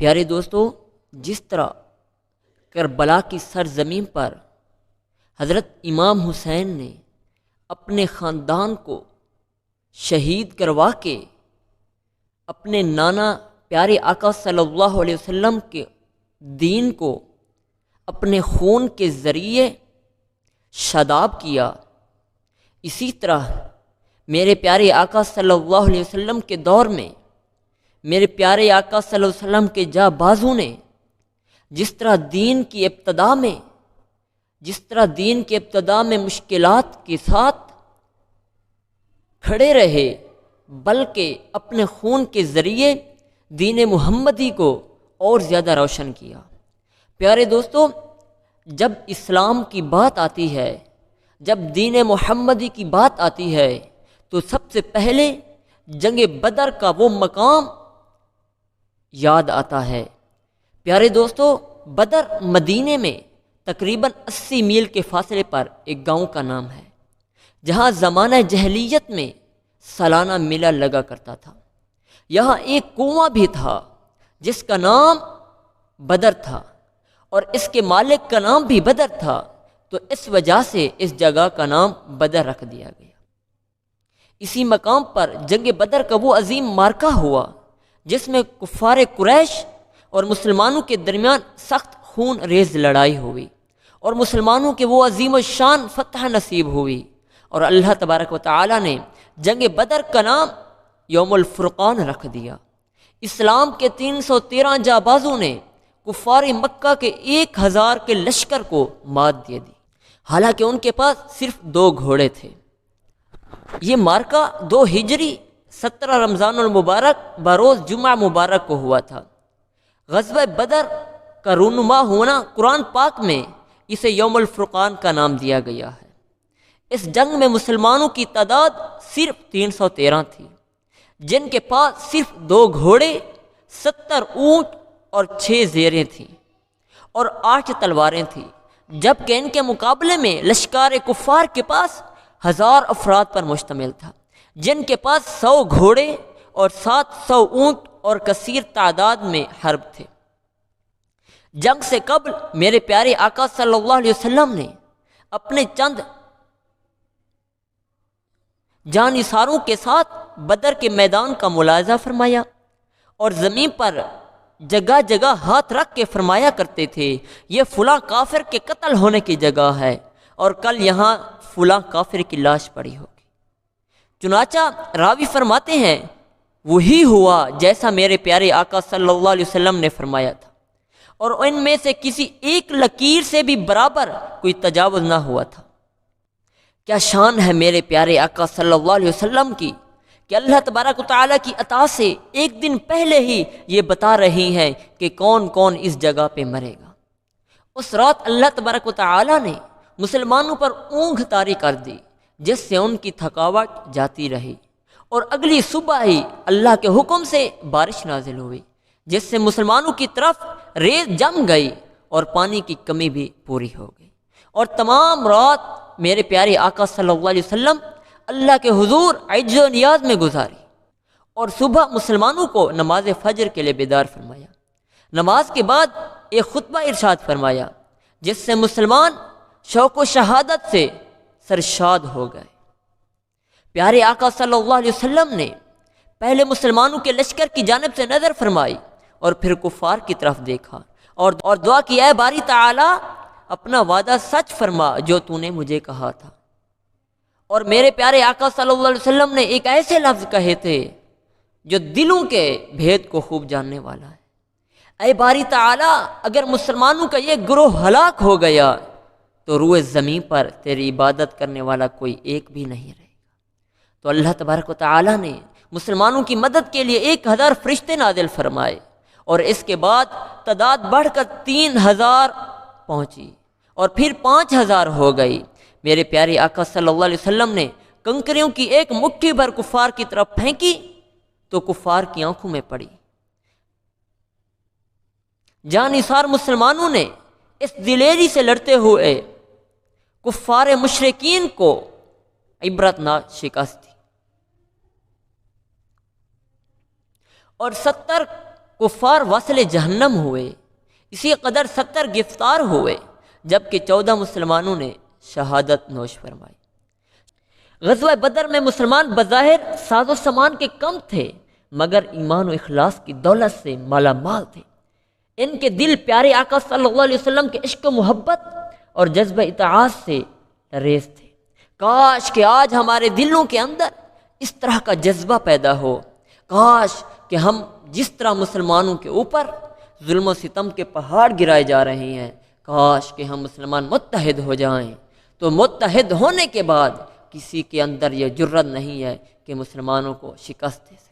پیارے دوستو، جس طرح کربلا کی سرزمین پر حضرت امام حسین نے اپنے خاندان کو شہید کروا کے اپنے نانا پیارے آقا صلی اللہ علیہ وسلم کے دین کو اپنے خون کے ذریعے شاداب کیا، اسی طرح میرے پیارے آقا صلی اللہ علیہ وسلم کے دور میں میرے پیارے آقا صلی اللہ علیہ وسلم کے جاں بازو نے جس طرح دین کی ابتدا میں مشکلات کے ساتھ کھڑے رہے، بلکہ اپنے خون کے ذریعے دین محمدی کو اور زیادہ روشن کیا۔ پیارے دوستو، جب اسلام کی بات آتی ہے، جب دین محمدی کی بات آتی ہے، تو سب سے پہلے جنگ بدر کا وہ مقام یاد آتا ہے۔ پیارے دوستو، بدر مدینے میں تقریباً 80 میل کے فاصلے پر ایک گاؤں کا نام ہے، جہاں زمانہ جاہلیت میں سالانہ میلہ لگا کرتا تھا۔ یہاں ایک کنواں بھی تھا جس کا نام بدر تھا، اور اس کے مالک کا نام بھی بدر تھا، تو اس وجہ سے اس جگہ کا نام بدر رکھ دیا گیا۔ اسی مقام پر جنگ بدر کا وہ عظیم معرکہ ہوا جس میں کفار قریش اور مسلمانوں کے درمیان سخت خون ریز لڑائی ہوئی، اور مسلمانوں کے وہ عظیم الشان فتح نصیب ہوئی، اور اللہ تبارک و تعالی نے جنگ بدر کا نام یوم الفرقان رکھ دیا۔ اسلام کے 313 جانبازوں نے کفار مکہ کے 1000 کے لشکر کو مات دے دی، حالانکہ ان کے پاس صرف 2 گھوڑے تھے۔ یہ معرکہ 2 ہجری 17 رمضان المبارک بروز جمعہ مبارک کو ہوا تھا۔ غزوہ بدر کا رونما ہونا قرآن پاک میں اسے یوم الفرقان کا نام دیا گیا ہے۔ اس جنگ میں مسلمانوں کی تعداد صرف 313 تھی، جن کے پاس صرف 2 گھوڑے، 70 اونٹ اور 6 زیریں تھیں، اور 8 تلواریں تھیں، جبکہ ان کے مقابلے میں لشکر کفار کے پاس 1000 افراد پر مشتمل تھا، جن کے پاس 100 گھوڑے اور 700 اونٹ اور کثیر تعداد میں حرب تھے۔ جنگ سے قبل میرے پیارے آقا صلی اللہ علیہ وسلم نے اپنے چند جانثاروں کے ساتھ بدر کے میدان کا ملاحظہ فرمایا، اور زمین پر جگہ جگہ ہاتھ رکھ کے فرمایا کرتے تھے، یہ فلاں کافر کے قتل ہونے کی جگہ ہے، اور کل یہاں فلاں کافر کی لاش پڑی ہوگی۔ چنانچہ راوی فرماتے ہیں، وہی ہوا جیسا میرے پیارے آقا صلی اللہ علیہ وسلم نے فرمایا تھا، اور ان میں سے کسی ایک لکیر سے بھی برابر کوئی تجاوز نہ ہوا تھا۔ کیا شان ہے میرے پیارے آقا صلی اللہ علیہ وسلم کی کہ اللہ تبارک و تعالیٰ کی عطا سے ایک دن پہلے ہی یہ بتا رہی ہیں کہ کون کون اس جگہ پہ مرے گا۔ اس رات اللہ تبارک و تعالیٰ نے مسلمانوں پر اونگھ طاری کر دی، جس سے ان کی تھکاوٹ جاتی رہی، اور اگلی صبح ہی اللہ کے حکم سے بارش نازل ہوئی، جس سے مسلمانوں کی طرف ریت جم گئی اور پانی کی کمی بھی پوری ہو گئی، اور تمام رات میرے پیارے آقا صلی اللہ علیہ وسلم اللہ کے حضور عجز و نیاز میں گزاری، اور صبح مسلمانوں کو نماز فجر کے لیے بیدار فرمایا۔ نماز کے بعد ایک خطبہ ارشاد فرمایا، جس سے مسلمان شوق و شہادت سے سرشاد ہو گئے۔ پیارے آقا صلی اللہ علیہ وسلم نے پہلے مسلمانوں کے لشکر کی جانب سے نظر فرمائی، اور پھر کفار کی طرف دیکھا، اور دعا کی، اے باری تعالی اپنا وعدہ سچ فرما جو تو نے مجھے کہا تھا۔ اور میرے پیارے آقا صلی اللہ علیہ وسلم نے ایک ایسے لفظ کہے تھے جو دلوں کے بھید کو خوب جاننے والا ہے، اے باری تعالی اگر مسلمانوں کا یہ گروہ ہلاک ہو گیا تو روئے زمین پر تیری عبادت کرنے والا کوئی ایک بھی نہیں رہے گا۔ تو اللہ تبارک و تعالی نے مسلمانوں کی مدد کے لیے 1000 فرشتے نازل فرمائے، اور اس کے بعد تعداد بڑھ کر 3000 پہنچی، اور پھر 5000 ہو گئی۔ میرے پیارے آقا صلی اللہ علیہ وسلم نے کنکریوں کی ایک مٹھی بھر کفار کی طرف پھینکی تو کفار کی آنکھوں میں پڑی۔ جانثار مسلمانوں نے اس دلیری سے لڑتے ہوئے کفار مشرکین کو عبرتناک شکست دی، اور 70 کفار واصل جہنم ہوئے، اسی قدر 70 گرفتار ہوئے، جبکہ 14 مسلمانوں نے شہادت نوش فرمائی۔ غزوہ بدر میں مسلمان بظاہر ساز و سامان کے کم تھے، مگر ایمان و اخلاص کی دولت سے مالا مال تھے۔ ان کے دل پیارے آقا صلی اللہ علیہ وسلم کے عشق و محبت اور جذبہ اطاعت سے لریز تھے۔ کاش کہ آج ہمارے دلوں کے اندر اس طرح کا جذبہ پیدا ہو، کاش کہ ہم جس طرح مسلمانوں کے اوپر ظلم و ستم کے پہاڑ گرائے جا رہے ہیں، کاش کہ ہم مسلمان متحد ہو جائیں۔ تو متحد ہونے کے بعد کسی کے اندر یہ جرت نہیں ہے کہ مسلمانوں کو شکست دے سکے۔